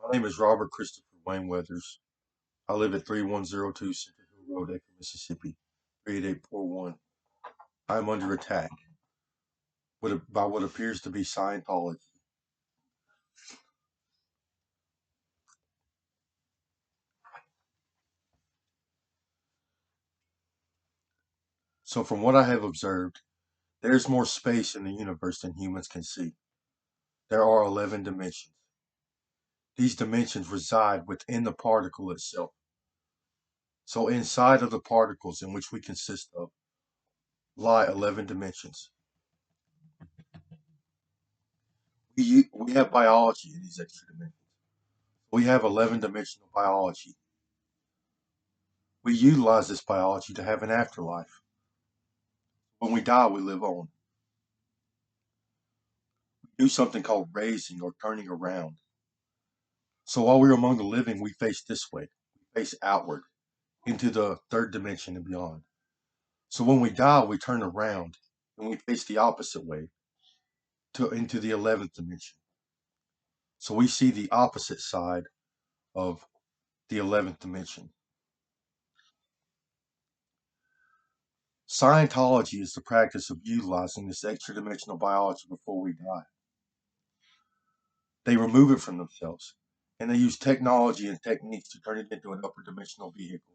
My name is Robert Christopher Wayne Weathers. I live at 3102 Central Hill Road, Aiken, Mississippi, 38841. I am under attack by what appears to be Scientology. So, from what I have observed, there is more space in the universe than humans can see. There are 11 dimensions. These dimensions reside within the particle itself. So, inside of the particles in which we consist of lie 11 dimensions. We have biology in these extra dimensions. We have 11 dimensional biology. We utilize this biology to have an afterlife. When we die, we live on. We do something called raising or turning around. So while we're among the living, we face this way. We face outward into the third dimension and beyond. So when we die, we turn around and we face the opposite way into the 11th dimension. So we see the opposite side of the 11th dimension. Scientology is the practice of utilizing this extra dimensional biology before we die. They remove it from themselves, and they use technology and techniques to turn it into an upper dimensional vehicle.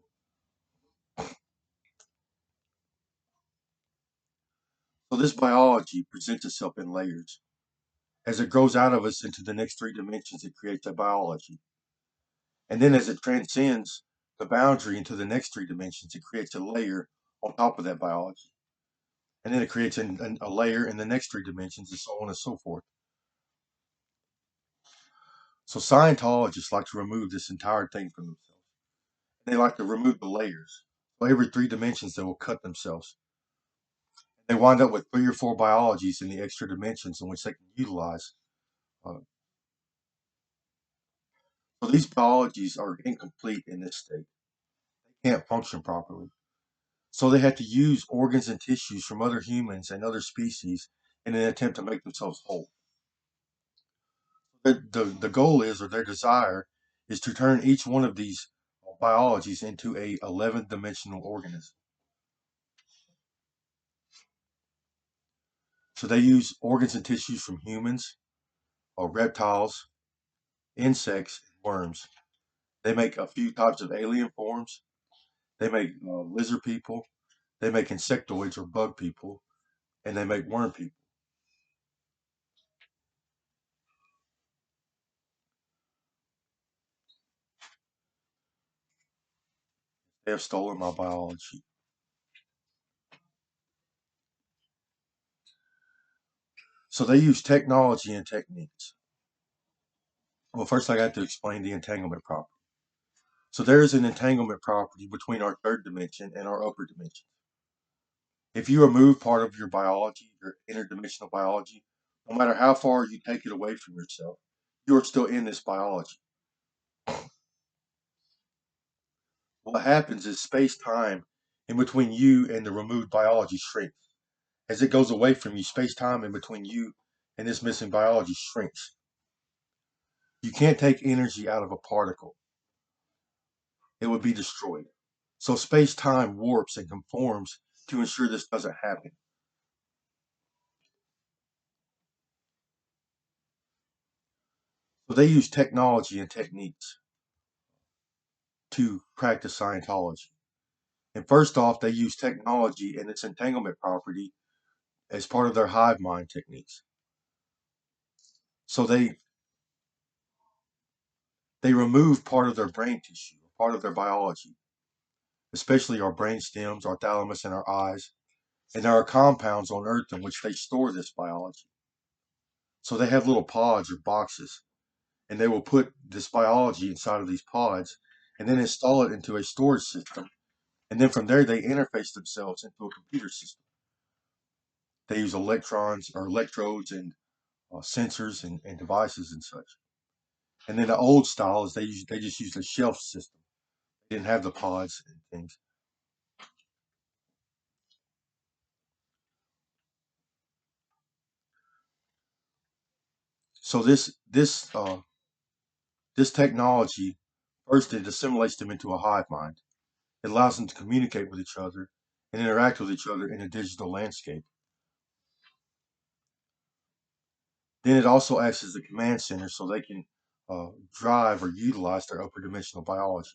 So this biology presents itself in layers. As it grows out of us into the next three dimensions, it creates a biology. And then as it transcends the boundary into the next three dimensions, it creates a layer on top of that biology. And then it creates a layer in the next three dimensions, and so on and so forth. So Scientologists like to remove this entire thing from themselves. They like to remove the layers. So every three dimensions, they will cut themselves. They wind up with three or four biologies in the extra dimensions in which they can utilize. Uh, so these biologies are incomplete in this state. They can't function properly. So they have to use organs and tissues from other humans and other species in an attempt to make themselves whole. The goal is, or their desire, is to turn each one of these biologies into a 11th dimensional organism. So they use organs and tissues from humans, or reptiles, insects, and worms. They make a few types of alien forms. They make lizard people. They make insectoids or bug people, and they make worm people. They have stolen my biology. So they use technology and techniques. Well, first I got to explain the entanglement property. So there is an entanglement property between our third dimension and our upper dimension. If you remove part of your biology, your interdimensional biology, no matter how far you take it away from yourself, you are still in this biology. What happens is space-time in between you and the removed biology shrinks. As it goes away from you, space-time in between you and this missing biology shrinks. You can't take energy out of a particle. It would be destroyed. So space-time warps and conforms to ensure this doesn't happen. So they use technology and techniques to practice Scientology. And first off, they use technology and its entanglement property as part of their hive mind techniques. So they remove part of their brain tissue, part of their biology, especially our brain stems, our thalamus, and our eyes. And there are compounds on Earth in which they store this biology. So they have little pods or boxes, and they will put this biology inside of these pods and then install it into a storage system. And then from there, they interface themselves into a computer system. They use electrons or electrodes and sensors and devices and such. And then the old style is they just used a shelf system. They didn't have the pods and things. So this This technology, first, it assimilates them into a hive mind. It allows them to communicate with each other and interact with each other in a digital landscape. Then it also acts as the command center so they can drive or utilize their upper dimensional biology.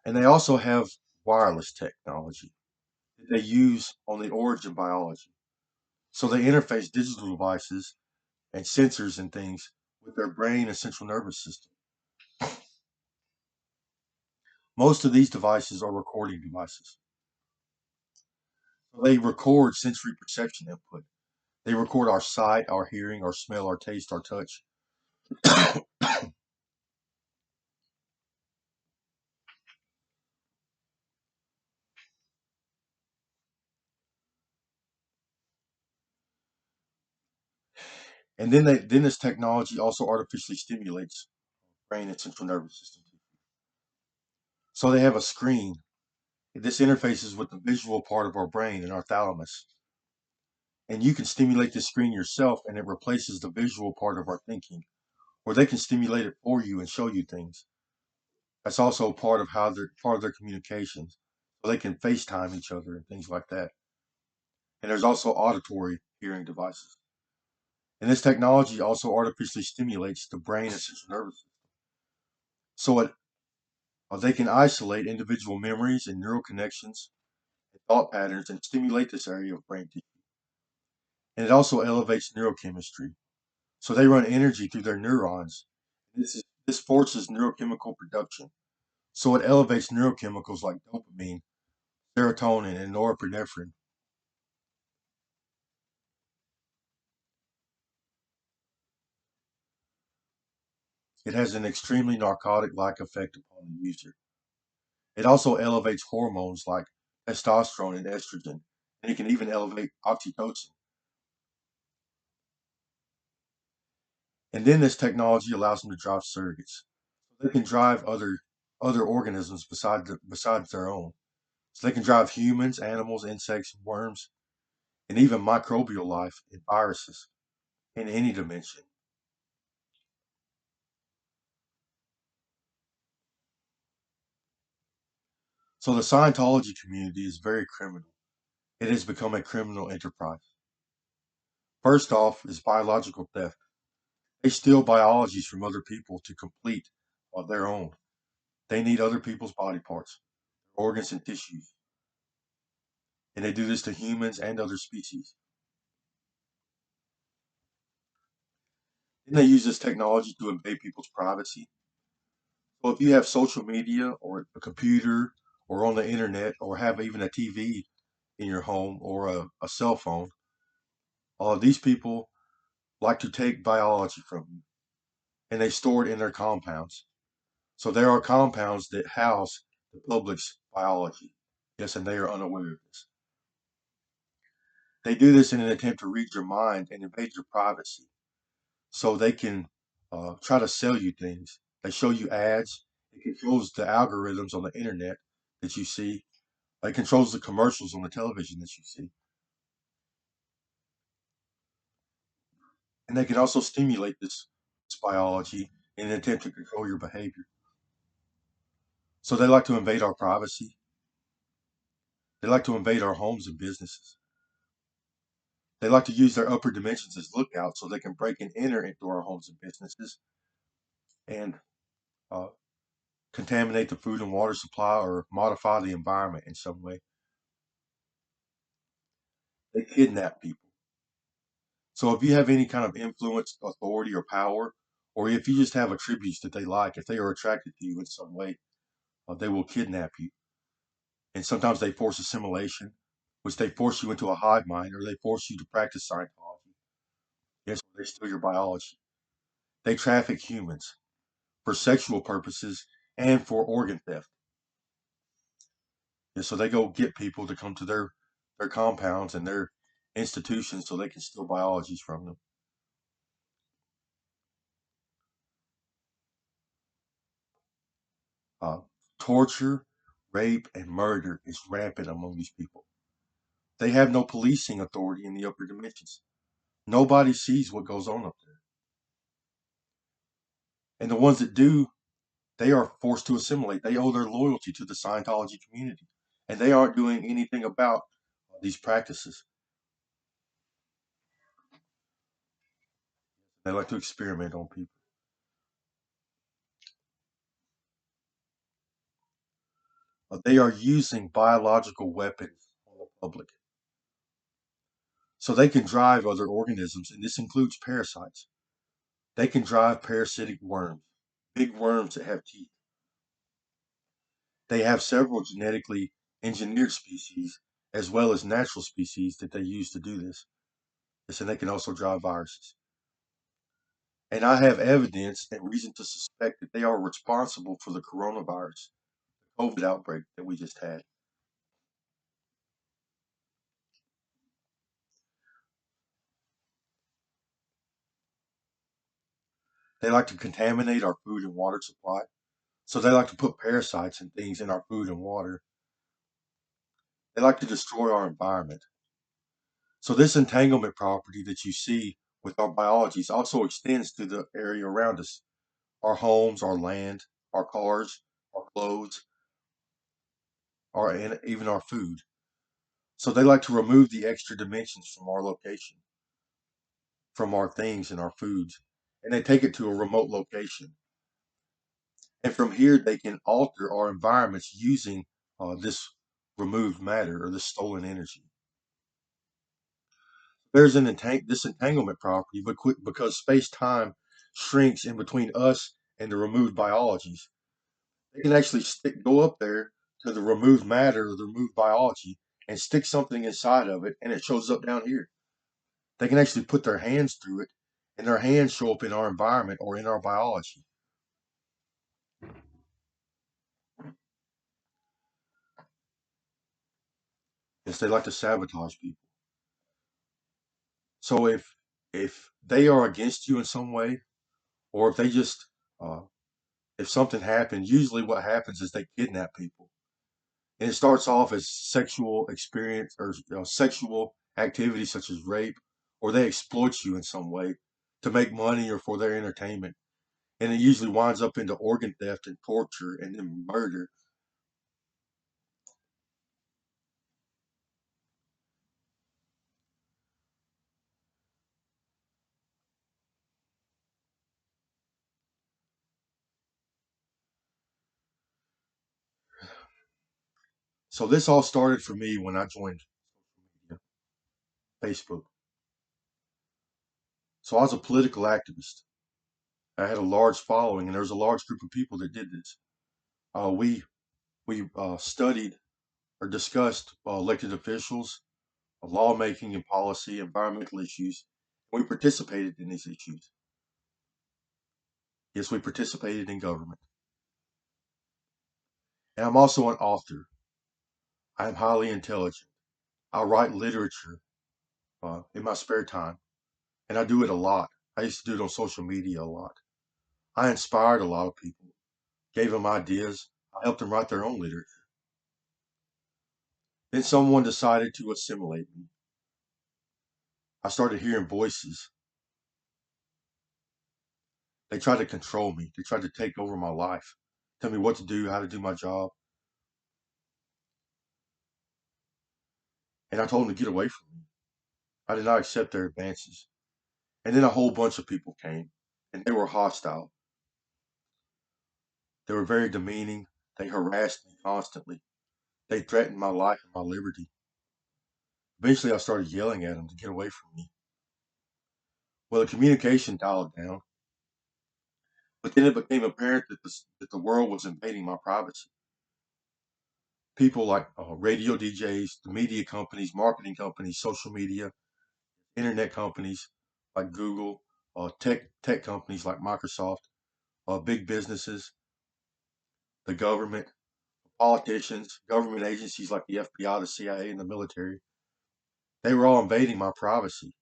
And they also have wireless technology that they use on the origin biology. So they interface digital devices and sensors and things with their brain and central nervous system. Most of these devices are recording devices. So they record sensory perception input. They record our sight, our hearing, our smell, our taste, our touch. And then this technology also artificially stimulates brain and central nervous system. So they have a screen. This interfaces with the visual part of our brain and our thalamus. And you can stimulate the screen yourself and it replaces the visual part of our thinking. Or they can stimulate it for you and show you things. That's also part of how they're part of their communications. So they can FaceTime each other and things like that. And there's also auditory hearing devices. And this technology also artificially stimulates the brain and central nervous system. So they can isolate individual memories and neural connections and thought patterns and stimulate this area of brain tissue. And it also elevates neurochemistry. So they run energy through their neurons. This forces neurochemical production. So it elevates neurochemicals like dopamine, serotonin, and norepinephrine. It has an extremely narcotic-like effect upon the user. It also elevates hormones like testosterone and estrogen, and it can even elevate oxytocin. And then this technology allows them to drive surrogates. They can drive other organisms besides their own. So they can drive humans, animals, insects, worms, and even microbial life and viruses in any dimension. So the Scientology community is very criminal. It has become a criminal enterprise. First off is biological theft. They steal biologies from other people to complete their own. They need other people's body parts, organs, and tissues. And they do this to humans and other species. Then they use this technology to invade people's privacy. So if you have social media or a computer or on the internet or have even a TV in your home or a cell phone, these people like to take biology from you and they store it in their compounds. So there are compounds that house the public's biology. Yes, and they are unaware of this. They do this in an attempt to read your mind and invade your privacy so they can try to sell you things. They show you ads. It controls the algorithms on the internet that you see. It controls the commercials on the television that you see. And they can also stimulate this biology in an attempt to control your behavior. So they like to invade our privacy. They like to invade our homes and businesses. They like to use their upper dimensions as lookouts so they can break and enter into our homes and businesses and uh, contaminate the food and water supply or modify the environment in some way. They kidnap people. So if you have any kind of influence, authority, or power, or if you just have attributes that they like, if they are attracted to you in some way, they will kidnap you. And sometimes they force assimilation, which they force you into a hive mind, or they force you to practice Scientology. Yes, they steal your biology. They traffic humans for sexual purposes and for organ theft. And so they go get people to come to their compounds and their institutions so they can steal biologies from them. Uh, Torture, rape, and murder is rampant among these people. They have no policing authority in the upper dimensions. Nobody sees what goes on up there. And the ones that do, they are forced to assimilate. They owe their loyalty to the Scientology community, and they aren't doing anything about these practices. They like to experiment on people. They are using biological weapons on the public. So they can drive other organisms, and this includes parasites. They can drive parasitic worms, big worms that have teeth. They have several genetically engineered species as well as natural species that they use to do this. And they can also drive viruses. And I have evidence and reason to suspect that they are responsible for the coronavirus, COVID outbreak that we just had. They like to contaminate our food and water supply. So they like to put parasites and things in our food and water. They like to destroy our environment. So this entanglement property that you see with our biologies also extends to the area around us. Our homes, our land, our cars, our clothes, and even our food. So they like to remove the extra dimensions from our location, from our things and our foods, and they take it to a remote location. And from here, they can alter our environments using this removed matter or this stolen energy. There's this entanglement property, but because space-time shrinks in between us and the removed biologies, they can actually go up there to the removed matter or the removed biology and stick something inside of it, and it shows up down here. They can actually put their hands through it, and their hands show up in our environment or in our biology. Yes, they like to sabotage people. So if they are against you in some way, or if they just if something happens, usually what happens is they kidnap people, and it starts off as sexual experience or sexual activity such as rape, or they exploit you in some way to make money or for their entertainment, and it usually winds up into organ theft and torture and then murder. So this all started for me when I joined Facebook. So I was a political activist. I had a large following, and there was a large group of people that did this. We studied or discussed elected officials, lawmaking and policy, environmental issues. We participated in these issues. Yes, we participated in government. And I'm also an author. I am highly intelligent. I write literature in my spare time, and I do it a lot. I used to do it on social media a lot. I inspired a lot of people, gave them ideas. I helped them write their own literature. Then someone decided to assimilate me. I started hearing voices. They tried to control me. They tried to take over my life, tell me what to do, how to do my job. And I told them to get away from me. I did not accept their advances. And then a whole bunch of people came, and they were hostile. They were very demeaning. They harassed me constantly. They threatened my life and my liberty. Eventually, I started yelling at them to get away from me. Well, the communication dialed down, but then it became apparent that the world was invading my privacy. People like radio DJs, the media companies, marketing companies, social media, internet companies like Google, tech companies like Microsoft, big businesses, the government, politicians, government agencies like the FBI, the CIA, and the military. They were all invading my privacy,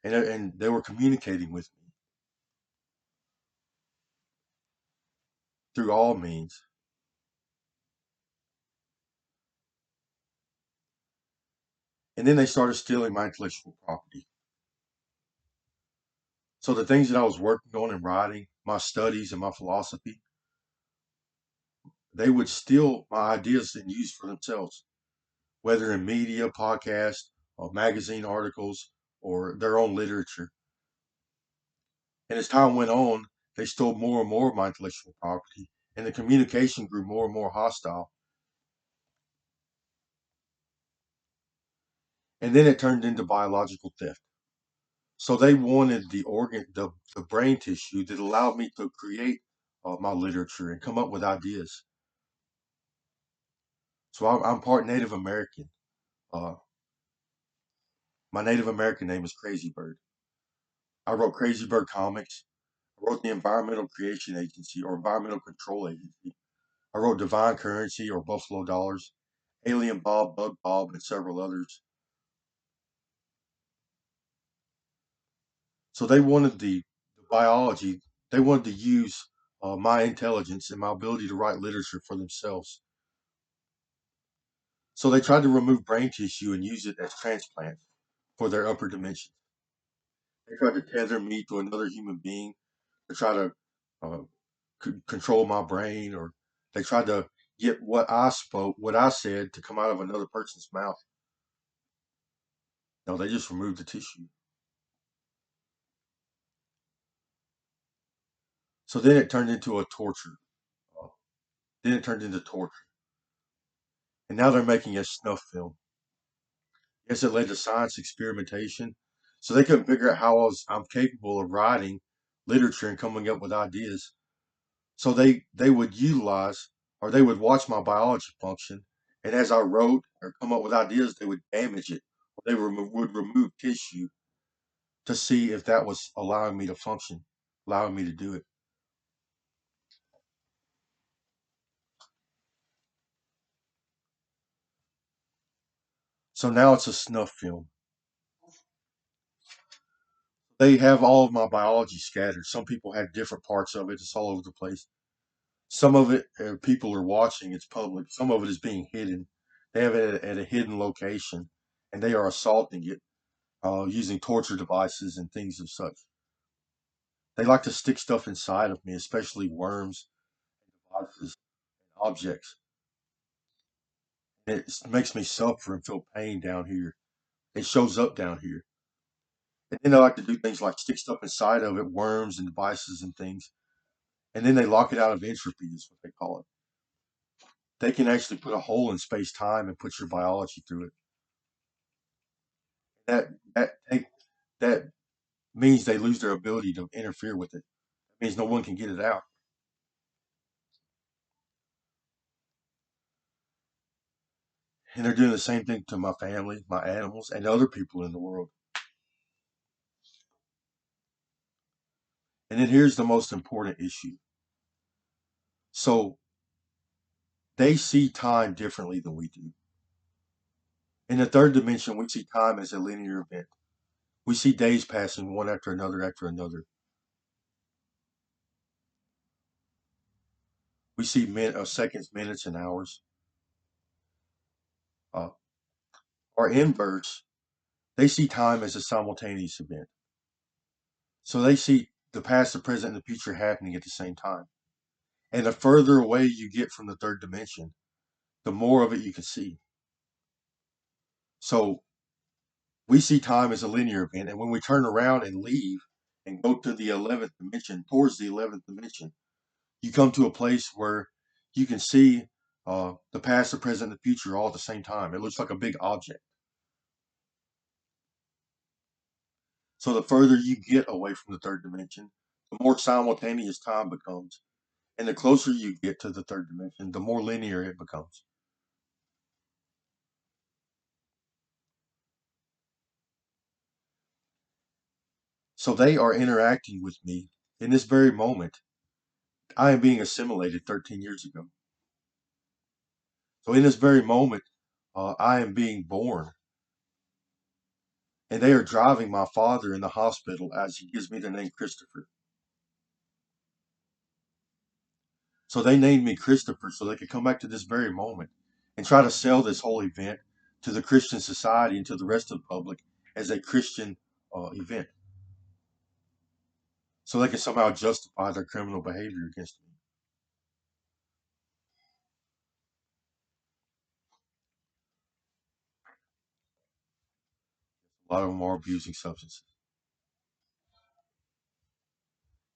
and they were communicating with me through all means. And then they started stealing my intellectual property. So the things that I was working on and writing, my studies and my philosophy, they would steal my ideas and use for themselves, whether in media, podcasts, or magazine articles, or their own literature. And as time went on, they stole more and more of my intellectual property, and the communication grew more and more hostile. And then it turned into biological theft. So they wanted the brain tissue that allowed me to create my literature and come up with ideas. So I'm part Native American. Uh, my Native American name is Crazy Bird. I wrote Crazy Bird comics. I wrote the Environmental Creation Agency or Environmental Control Agency. I wrote Divine Currency or Buffalo Dollars, Alien Bob, Bug Bob, and several others. So they wanted the biology. They wanted to use my intelligence and my ability to write literature for themselves. So they tried to remove brain tissue and use it as transplants for their upper dimensions. They tried to tether me to another human being to try to uh, control my brain, or they tried to get what I spoke, what I said, to come out of another person's mouth. No, they just removed the tissue. So then it turned into a torture. Uh, then it turned into torture, and now they're making a snuff film. Yes, it led to science experimentation, so they couldn't figure out how I'm capable of writing literature and coming up with ideas. So they would utilize or they would watch my biology function, and as I wrote or come up with ideas, they would damage it. Or they would remove tissue to see if that was allowing me to function, allowing me to do it. So now it's a snuff film. They have all of my biology scattered. Some people have different parts of it. It's all over the place. Some of it, people are watching. It's public. Some of it is being hidden. They have it at a hidden location, and they are assaulting it using torture devices and things of such. They like to stick stuff inside of me, especially worms, viruses, and objects. It makes me suffer and feel pain down here. It shows up down here. And then they like to do things like stick stuff inside of it, worms and devices and things. And then they lock it out of entropy, is what they call it. They can actually put a hole in space time and put your biology through it. That that means they lose their ability to interfere with it. It means no one can get it out. And they're doing the same thing to my family, my animals, and other people in the world. And then here's the most important issue. So they see time differently than we do. In the third dimension, we see time as a linear event. We see days passing one after another after another. We see seconds, minutes, and hours. Uh, our inverts, they see time as a simultaneous event. So they see the past, the present, and the future happening at the same time. And the further away you get from the third dimension, the more of it you can see. So we see time as a linear event. And when we turn around and leave and go to the 11th dimension, towards the 11th dimension, you come to a place where you can see the past, the present, and the future all at the same time. It looks like a big object. So the further you get away from the third dimension, the more simultaneous time becomes. And the closer you get to the third dimension, the more linear it becomes. So they are interacting with me in this very moment. I am being assimilated 13 years ago. So in this very moment, I am being born. And they are driving my father in the hospital as he gives me the name Christopher. So they named me Christopher so they could come back to this very moment and try to sell this whole event to the Christian society and to the rest of the public as a Christian event. so they can somehow justify their criminal behavior against me. A lot of them are abusing substances.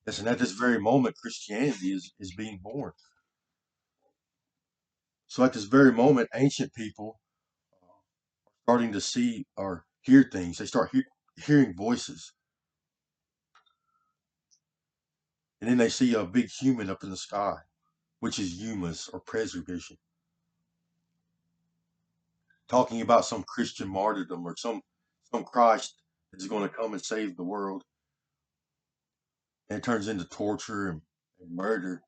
Yes, and at this very moment, Christianity is being born. So at this very moment, ancient people are starting to see or hear things. They start hearing voices, and then they see a big human up in the sky, which is Yumas or Preservision, talking about some Christian martyrdom or some Christ is going to come and save the world, and it turns into torture and murder.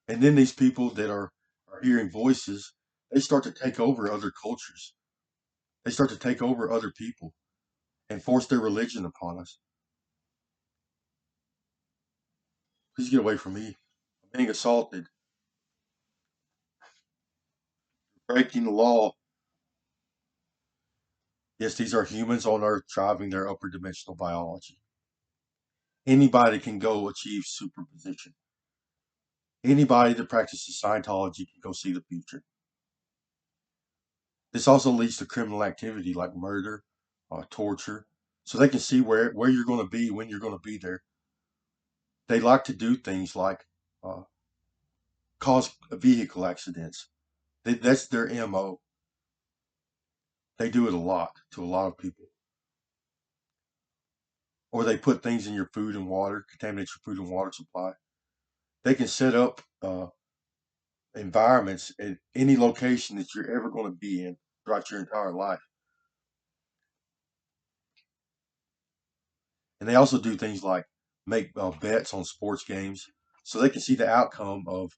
And then these people that are hearing voices, they start to take over other cultures. They start to take over other people and force their religion upon us. Please get away from me. I'm being assaulted, breaking the law. Yes, these are humans on Earth driving their upper dimensional biology. Anybody can go achieve superposition. Anybody that practices Scientology can go see the future. This also leads to criminal activity like murder, torture, so they can see where you're going to be when you're going to be there. They like to do things like uh, cause vehicle accidents. That's their MO. They do it a lot to a lot of people. Or they put things in your food and water, contaminate your food and water supply. They can set up environments at any location that you're ever going to be in throughout your entire life. And they also do things like make bets on sports games so they can see the outcome of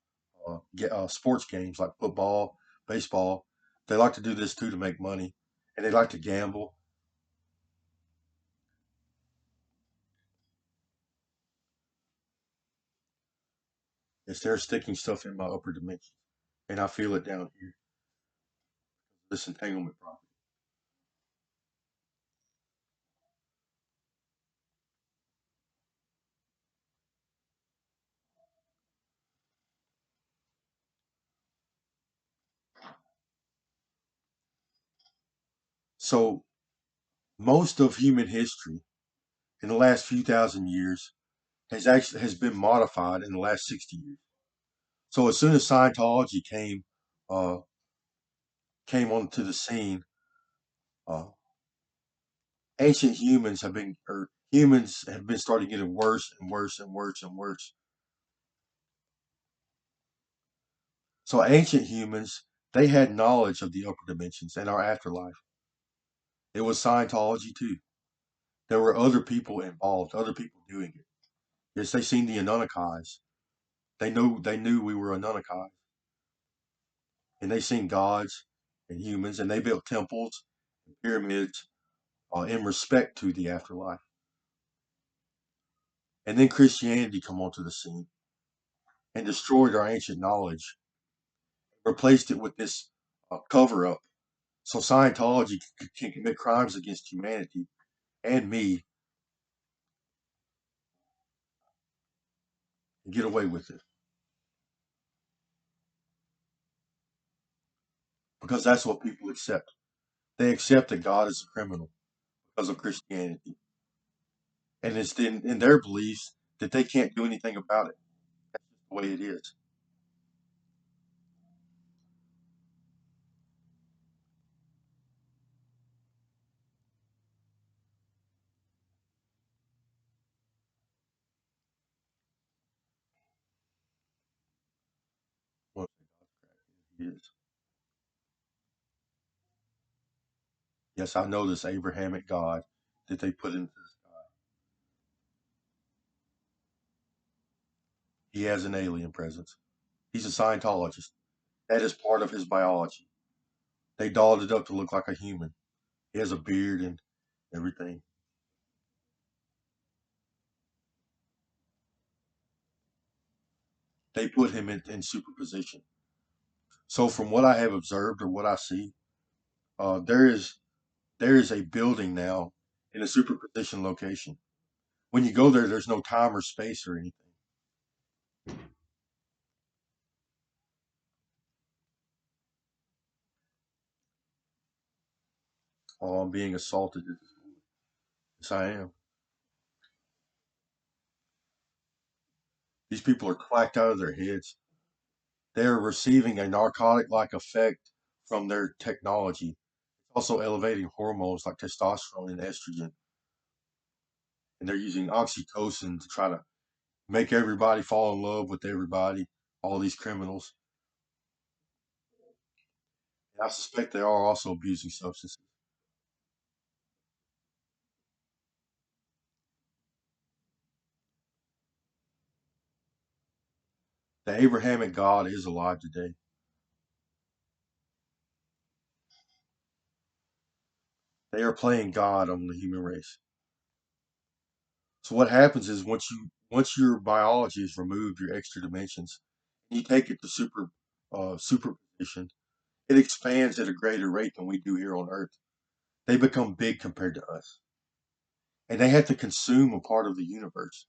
sports games like football, baseball. They like to do this too to make money, and they like to gamble. It's they're sticking stuff in my upper dimension, and I feel it down here. This entanglement problem. So most of human history in the last few thousand years has been modified in the last 60 years. So as soon as Scientology uh, came onto the scene, uh, ancient humans have been starting getting worse and worse and worse and worse. So ancient humans, they had knowledge of the upper dimensions and our afterlife. It was Scientology too. There were other people involved, other people doing it. Yes, they seen the Anunnakis. They knew we were Anunnakis, and they seen gods and humans, and they built temples and pyramids in respect to the afterlife. And then Christianity come onto the scene and destroyed our ancient knowledge, replaced it with this cover up. So Scientology can commit crimes against humanity and me and get away with it because that's what people accept. They accept that God is a criminal because of Christianity, and it's in their beliefs that they can't do anything about it. That's just the way it is. Well, it is. Yes, I know this Abrahamic God that they put into the sky. He has an alien presence. He's a Scientologist. That is part of his biology. They dolled it up to look like a human. He has a beard and everything. They put him in superposition. So from what I have observed or what I see, uh, there is there is a building now in a superposition location. When you go there, there's no time or space or anything. Oh, I'm being assaulted. Yes, I am. These people are clacked out of their heads. They're receiving a narcotic like effect from their technology. It's also elevating hormones like testosterone and estrogen. And they're using oxytocin to try to make everybody fall in love with everybody, all these criminals. And I suspect they are also abusing substances. The Abrahamic God is alive today. They are playing God on the human race. So what happens is once your biology is removed, your extra dimensions, and you take it to superposition, it expands at a greater rate than we do here on Earth. They become big compared to us, and they have to consume a part of the universe.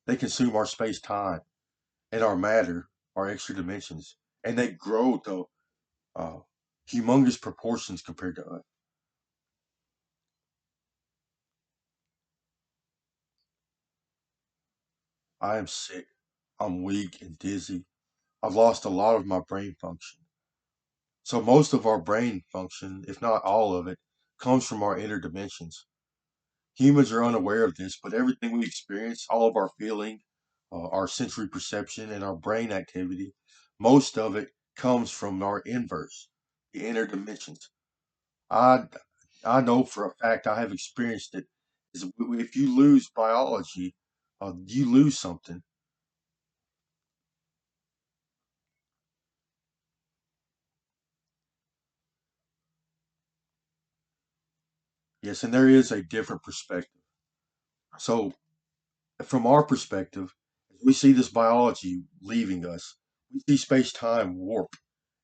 They consume our space time and our matter, our extra dimensions, and they grow to uh, humongous proportions compared to us. I am sick. I'm weak and dizzy. I've lost a lot of my brain function. So most of our brain function, if not all of it, comes from our inner dimensions. Humans are unaware of this, but everything we experience, all of our feeling, our sensory perception, and our brain activity, most of it comes from our inverse, the inner dimensions. I I know for a fact I have experienced it. Is if you lose biology, you lose something. Yes, and there is a different perspective. So from our perspective, as we see this biology leaving us, we see space time warp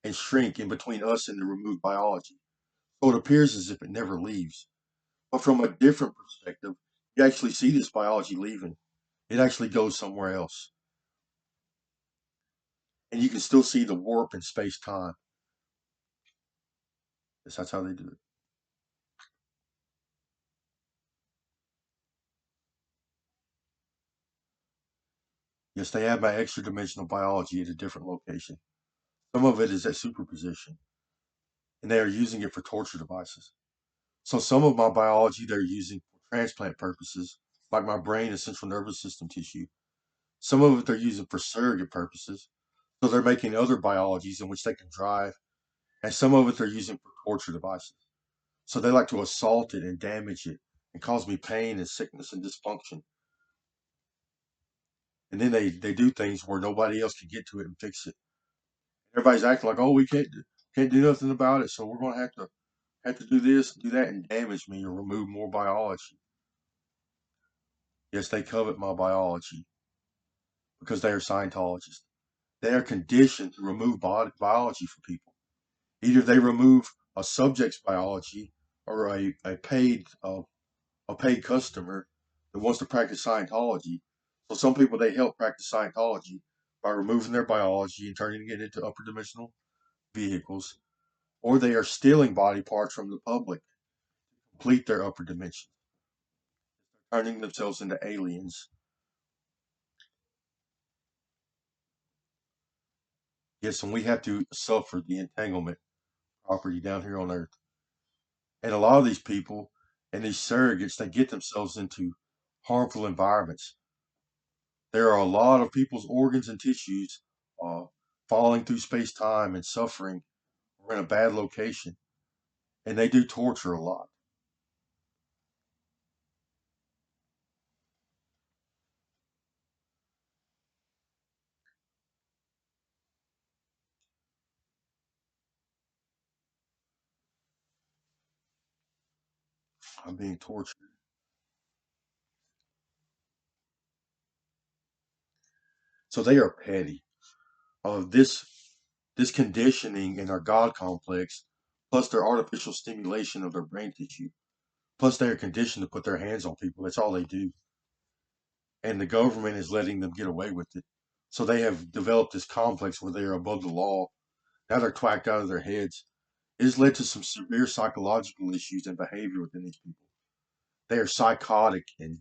and shrink in between us and the removed biology. So it appears as if it never leaves. But from a different perspective, you actually see this biology leaving. It actually goes somewhere else. And you can still see the warp in space time. Yes, that's how they do it. Yes, they have my extra dimensional biology at a different location. Some of it is at superposition, and they are using it for torture devices. So some of my biology they're using for transplant purposes, like my brain and central nervous system tissue. Some of it they're using for surrogate purposes. So they're making other biologies in which they can drive, and some of it they're using for torture devices. So they like to assault it and damage it and cause me pain and sickness and dysfunction. And then they do things where nobody else can get to it and fix it. Everybody's acting like, oh, we can't do nothing about it, so we're gonna have to do this, do that, and damage me or remove more biology. Yes, they covet my biology because they are Scientologists. They are conditioned to remove biology from people. Either they remove a subject's biology or a paid customer that wants to practice Scientology. So some people they help practice Scientology by removing their biology and turning it into upper dimensional vehicles, or they are stealing body parts from the public, to complete their upper dimension, turning themselves into aliens. Yes, and we have to suffer the entanglement property down here on Earth. And a lot of these people and these surrogates, they get themselves into harmful environments. There are a lot of people's organs and tissues uh, falling through space time and suffering or in a bad location. And they do torture a lot. I'm being tortured. So they are petty. This conditioning in our God complex, plus their artificial stimulation of their brain tissue, plus they are conditioned to put their hands on people. That's all they do. and the government is letting them get away with it. So they have developed this complex where they are above the law. Now they're twacked out of their heads. It has led to some severe psychological issues and behavior within these people. They are psychotic and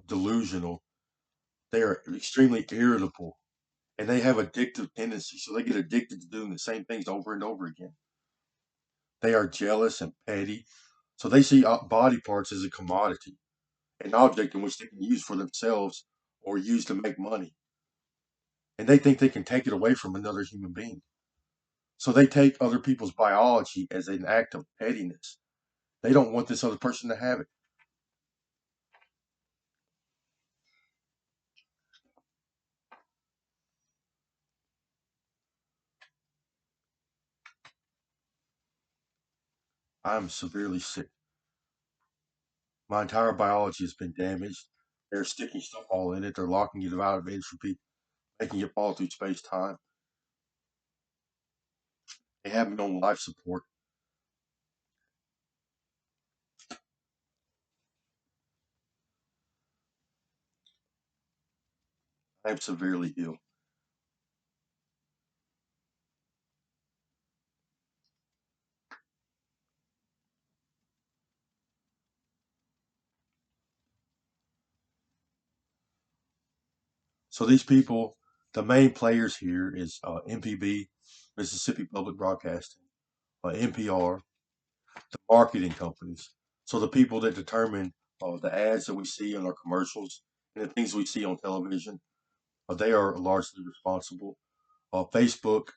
delusional. They are extremely irritable, and they have addictive tendencies. So they get addicted to doing the same things over and over again. They are jealous and petty. So they see body parts as a commodity, an object in which they can use for themselves or use to make money. And they think they can take it away from another human being. So they take other people's biology as an act of pettiness. They don't want this other person to have it. I'm severely sick. My entire biology has been damaged. They're sticking stuff all in it. They're locking it out of entropy, making it fall through space time. They have me on life support. I am severely ill. So these people, the main players here is MPB, Mississippi Public Broadcasting, NPR, the marketing companies. So the people that determine the ads that we see in our commercials and the things we see on television, they are largely responsible. Facebook,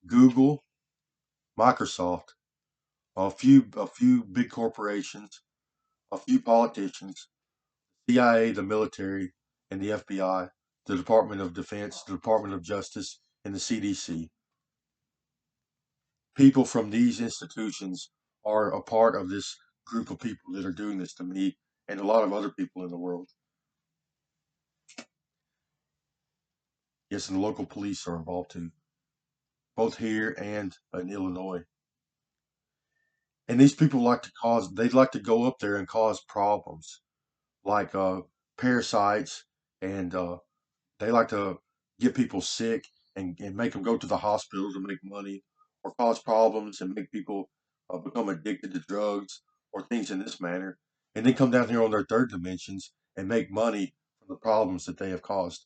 Google, Microsoft, a few big corporations, a few politicians, CIA, the military, and the FBI, the Department of Defense, the Department of Justice, and the CDC. People from these institutions are a part of this group of people that are doing this to me and a lot of other people in the world. Yes, and the local police are involved too, both here and in Illinois. And these people they'd like to go up there and cause problems, like parasites, and they like to get people sick and make them go to the hospital to make money, or cause problems and make people become addicted to drugs or things in this manner, and then come down here on their third dimensions and make money from the problems that they have caused.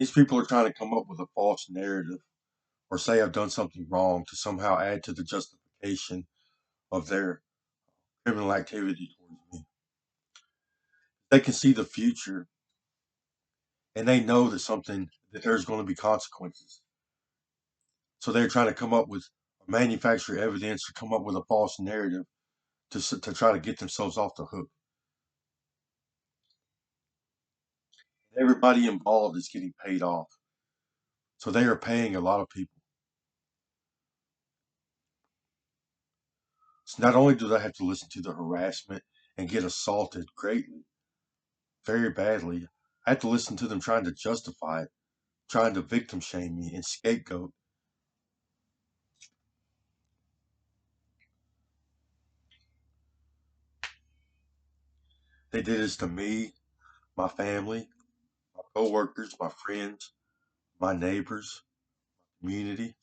These people are trying to come up with a false narrative or say I've done something wrong to somehow add to the justification of their criminal activity towards me. They can see the future and they know that there's going to be consequences. So they're trying to come up with manufacture evidence to come up with a false narrative to try to get themselves off the hook. Everybody involved is getting paid off. So they are paying a lot of people. So not only do they have to listen to the harassment and get assaulted greatly, very badly, I have to listen to them trying to justify it, trying to victim shame me and scapegoat. They did this to me, my family, my coworkers, my friends, my neighbors, community.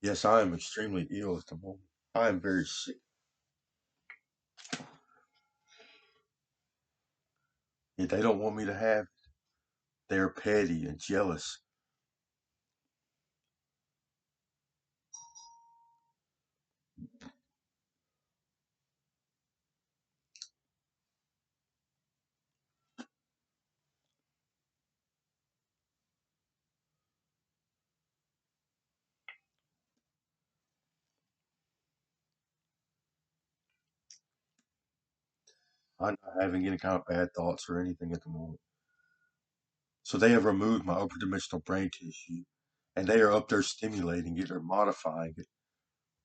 Yes, I am extremely ill at the moment. I am very sick. Yet they don't want me to have it. They're petty and jealous. I'm not having any kind of bad thoughts or anything at the moment. So they have removed my upper dimensional brain tissue and they are up there stimulating it or modifying it.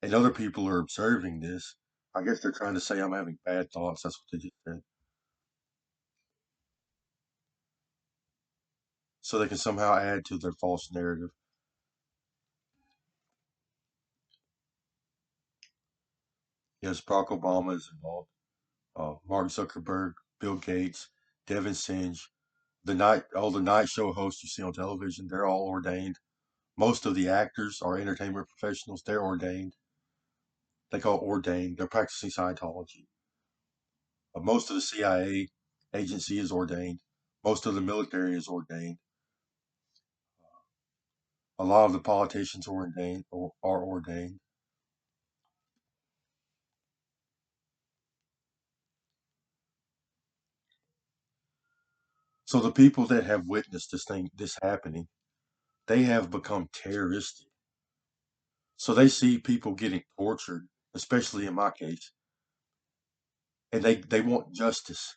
And other people are observing this. I guess they're trying to say I'm having bad thoughts. That's what they just said. So they can somehow add to their false narrative. Yes, Barack Obama is involved. Mark Zuckerberg, Bill Gates, Devin Singe, all the night show hosts you see on television, they're all ordained. Most of the actors are entertainment professionals. They're ordained. They call it ordained. They're practicing Scientology. Most of the CIA agency is ordained. Most of the military is ordained. A lot of the politicians are ordained. Or are ordained. So the people that have witnessed this happening, they have become terroristic. So they see people getting tortured, especially in my case, and they want justice.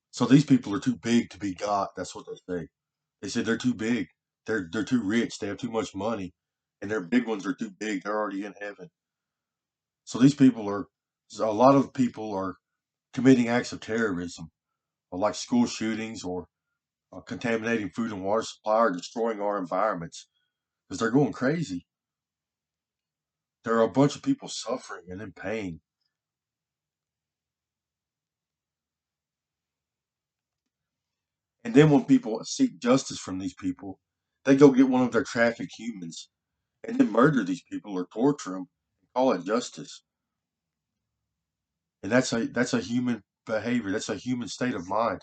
So these people are too big to be God. That's what they say. They said they're too big. They're too rich. They have too much money, and their big ones are too big. They're already in heaven. So these people are. A lot of people are committing acts of terrorism, like school shootings or contaminating food and water supply or destroying our environments because they're going crazy. There are a bunch of people suffering and in pain. And then when people seek justice from these people, they go get one of their trafficked humans and then murder these people or torture them and call it justice. And that's a human behavior. That's a human state of mind.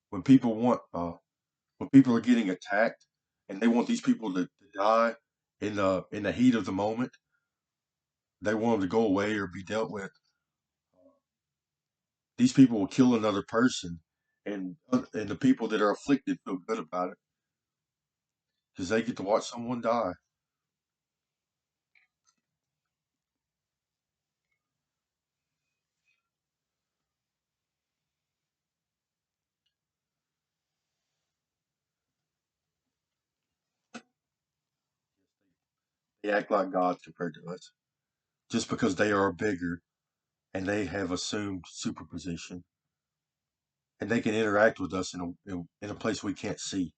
When people want when people are getting attacked and they want these people to die in the heat of the moment, they want them to go away or be dealt with. These people will kill another person, and the people that are afflicted feel good about it because they get to watch someone die. They act like gods compared to us just because they are bigger and they have assumed superposition and they can interact with us in a place we can't see.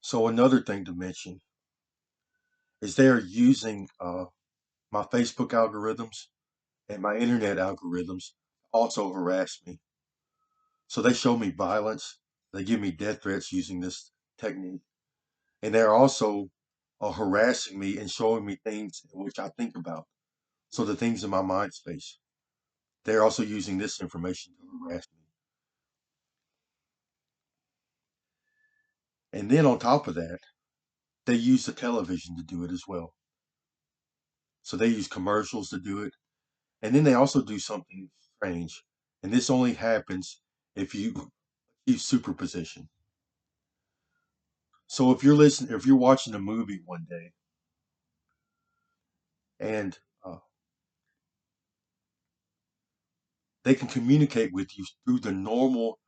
So another thing to mention is they are using my Facebook algorithms and my internet algorithms also harass me. So they show me violence. They give me death threats using this technique. And they're also harassing me and showing me things in which I think about. So the things in my mind space. They're also using this information to harass me. And then on top of that, they use the television to do it as well. So they use commercials to do it. And then they also do something strange. And this only happens if you use superposition. So if you're watching a movie one day and they can communicate with you through the normal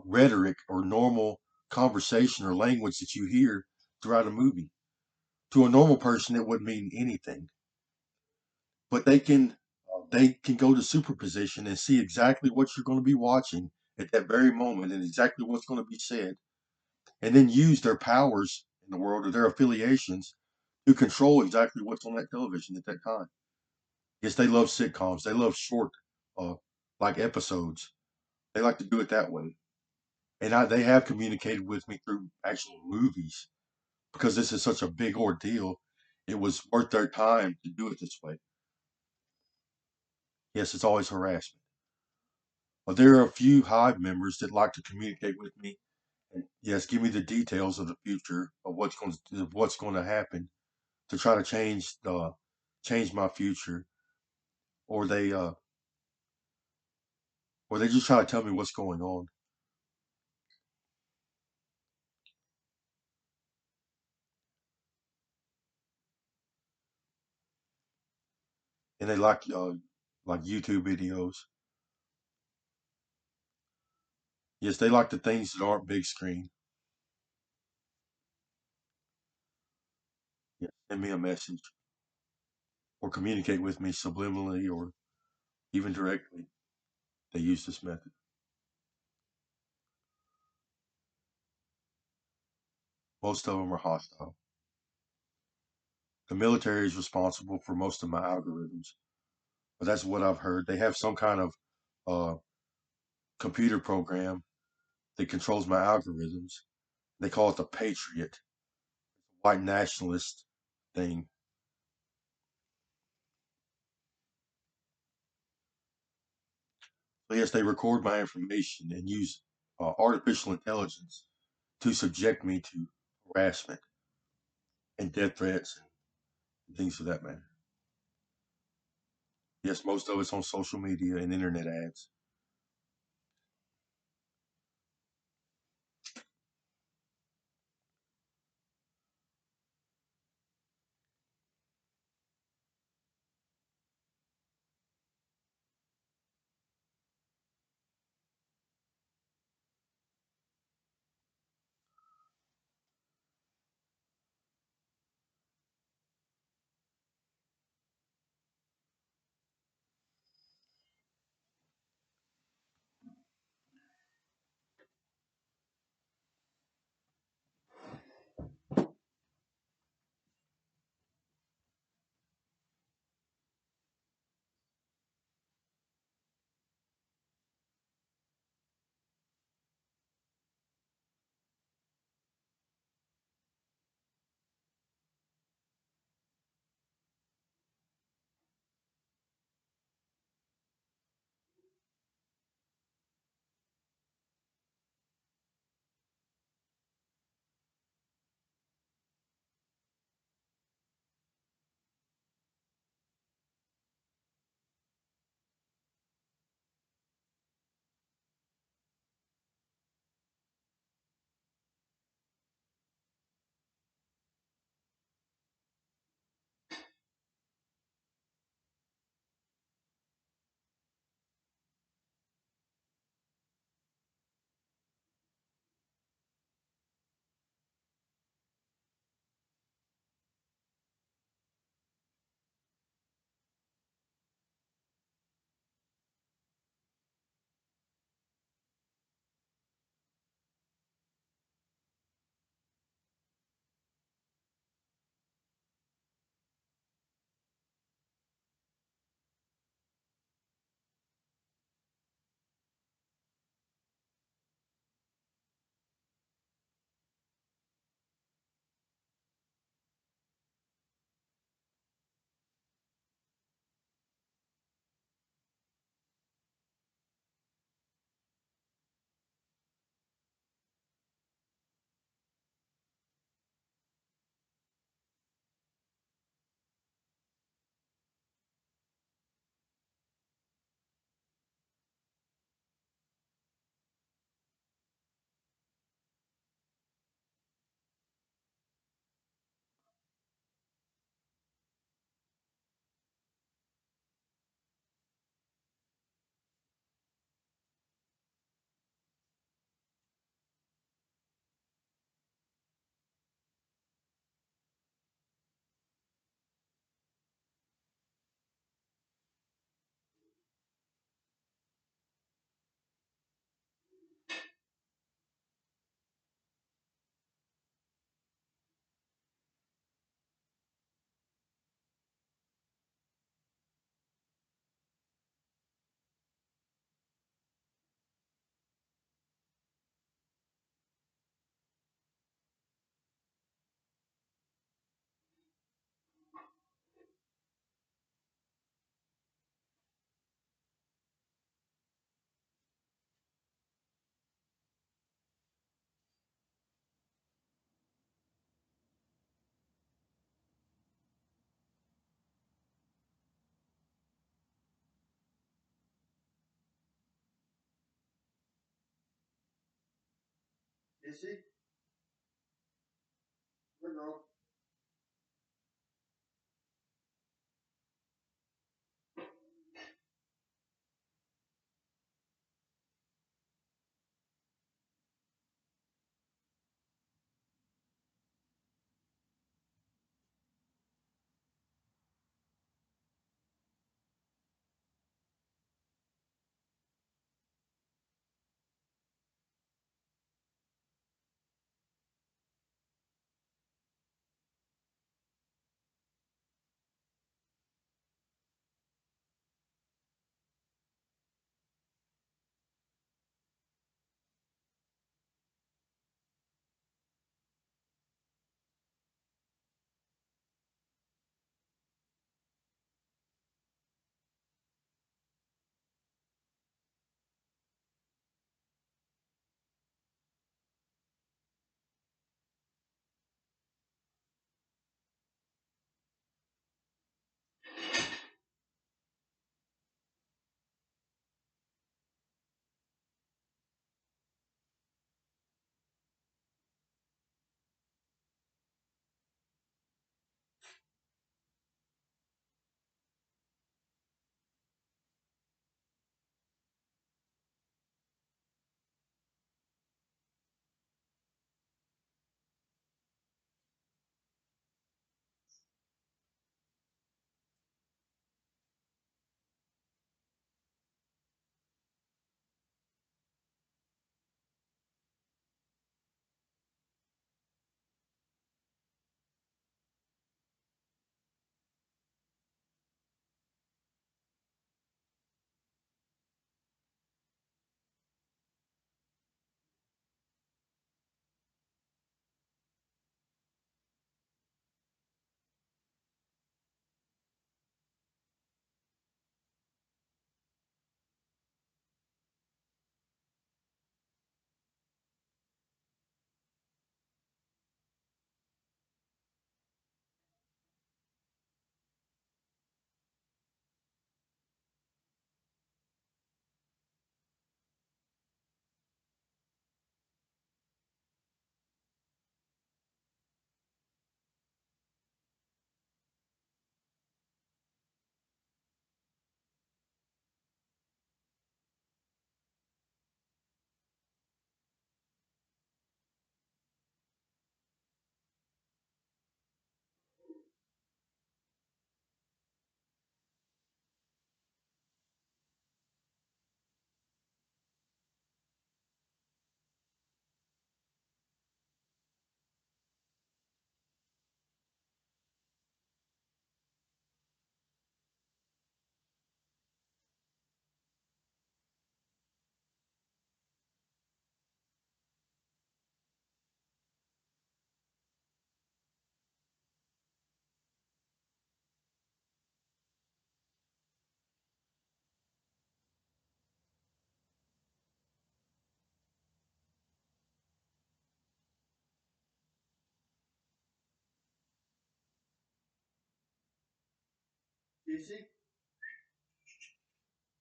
rhetoric or normal conversation or language that you hear throughout a movie. To a normal person, it wouldn't mean anything, but they can go to superposition and see exactly what you're going to be watching at that very moment and exactly what's going to be said, and then use their powers in the world or their affiliations to control exactly what's on that television at that time. Yes, they love sitcoms. They love short, uh, like episodes. They like to do it that way. And they have communicated with me through actual movies because this is such a big ordeal. It was worth their time to do it this way. Yes, it's always harassment. But there are a few Hive members that like to communicate with me and yes, give me the details of the future of what's going to happen to try to change my future, or they just try to tell me what's going on. And they like YouTube videos. Yes, they like the things that aren't big screen. Yeah, send me a message or communicate with me subliminally or even directly. They use this method. Most of them are hostile. The military is responsible for most of my algorithms, but that's what I've heard. They have some kind of uh, computer program that controls my algorithms. They call it the Patriot, white nationalist thing. So yes, they record my information and use artificial intelligence to subject me to harassment and death threats and things of that matter. Yes, most of it's on social media and internet ads. Is she? Good girl. Is she?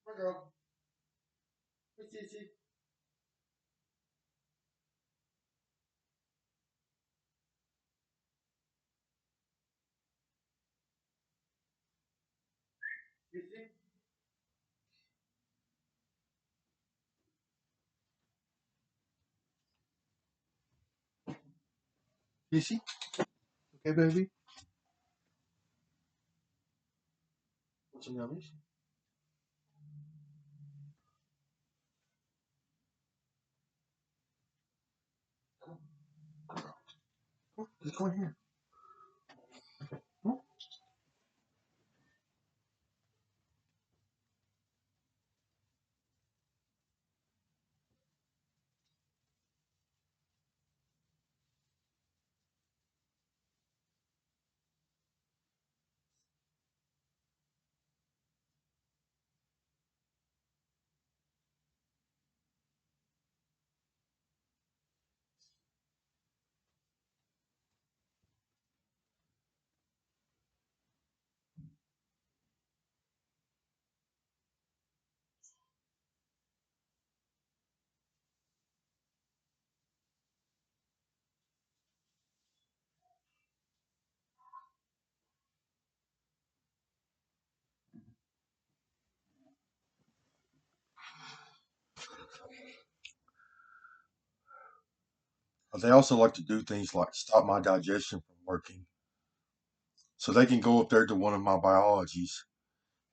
Good girl. Is she? Is she? Is she? Okay, baby. Want some yummies? Come on, just come in here. Come on. They also like to do things like stop my digestion from working. So they can go up there to one of my biologies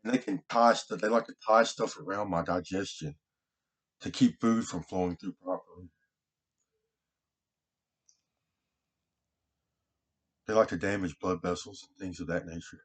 and they can tie stuff. They like to tie stuff around my digestion to keep food from flowing through properly. They like to damage blood vessels and things of that nature.